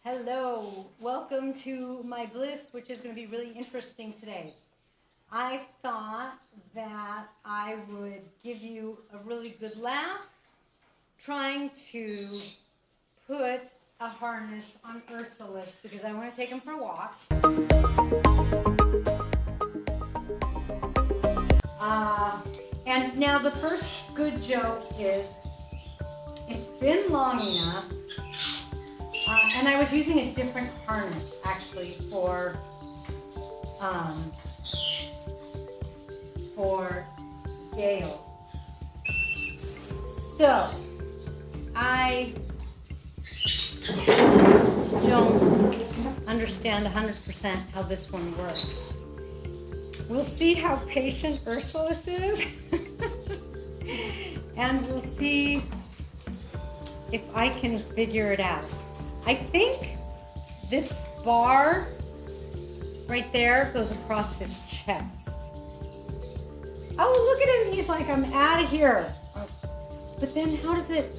Hello, welcome to my bliss, which is going to be really interesting today. I thought that I would give you a really good laugh trying to put a harness on Ursulus because I want to take him for a walk. And now the first good joke is, it's been long enough. And I was using a different harness actually for Gale. So I don't understand 100% how this one works. We'll see how patient Ursulus is, and we'll see if I can figure it out. I think this bar right there goes across his chest. Oh, look at him. He's like, I'm out of here. But then how does it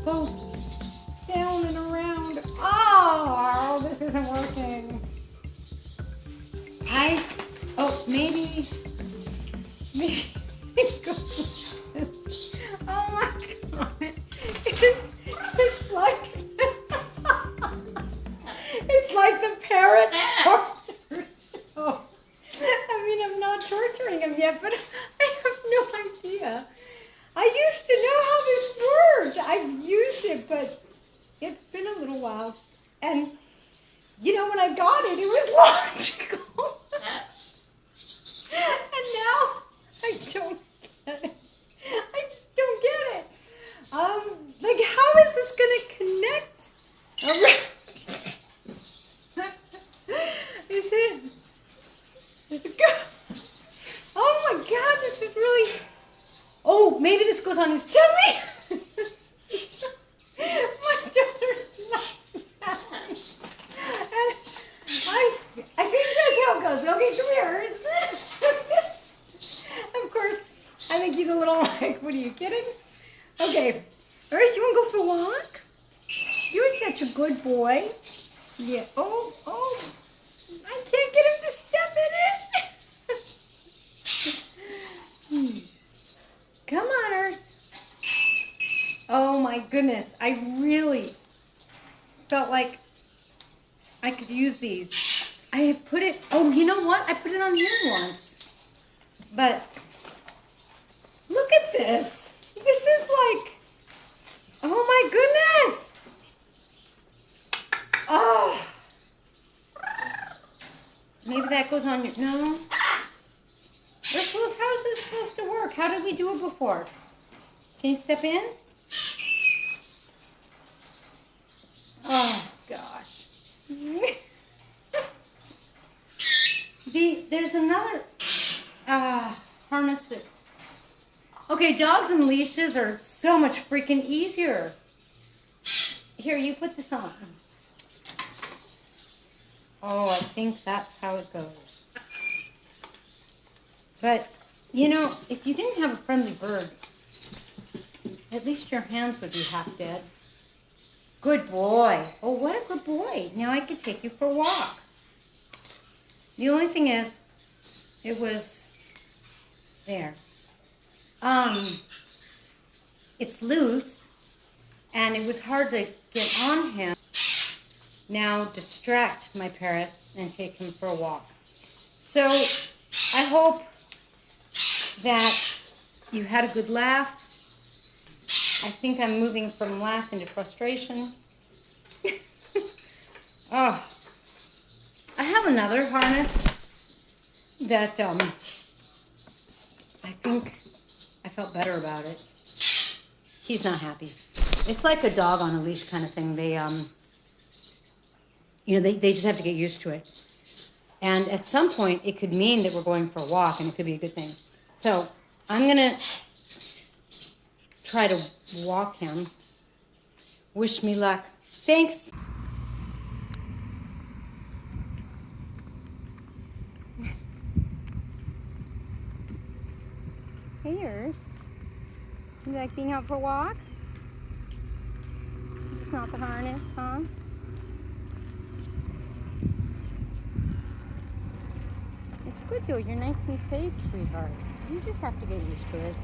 go down and around? Oh, this isn't working. Maybe it goes. Oh my God. It's like it's like the parrot torture show. I mean, I'm not torturing him yet, but I have no idea. I used to know how this worked. I've used it, but it's been a little while. And you know, when I got it, it was logical. And now I don't get it. I just don't get it. Like, how is this gonna connect around? Does it go? Oh my God, this is really, oh, maybe this goes on his tummy. My daughter's not happy. And I think that's how it goes. Okay, come here. Of course, I think he's a little like, what are you kidding? Okay, Urs, you want to go for a walk? You're such a good boy. Yeah. Oh, I can't get him to step in it. Come on, Urs. Oh my goodness, I really felt like I could use these. I have put it, oh, you know what? I put it on him once. But look at this. This is like, oh my goodness. Oh. Maybe that goes on your, no. Ursulus, how is this supposed to work? How did we do it before? Can you step in? Oh gosh. There's another harness that, okay, dogs and leashes are so much freaking easier. Here, you put this on. Oh, I think that's how it goes. But, you know, if you didn't have a friendly bird, at least your hands would be half dead. Good boy. Oh, what a good boy. Now I could take you for a walk. The only thing is, it was there. It's loose, and it was hard to get on him. Now distract my parrot and take him for a walk. So I hope that you had a good laugh. I think I'm moving from laugh into frustration. Oh, I have another harness that I think I felt better about it. He's not happy. It's like a dog on a leash kind of thing. They you know, they just have to get used to it. And at some point, it could mean that we're going for a walk, and it could be a good thing. So I'm going to try to walk him. Wish me luck. Thanks. Hey, Urs. You like being out for a walk? Just not the harness, huh? It's good though. You're nice and safe, sweetheart. You just have to get used to it.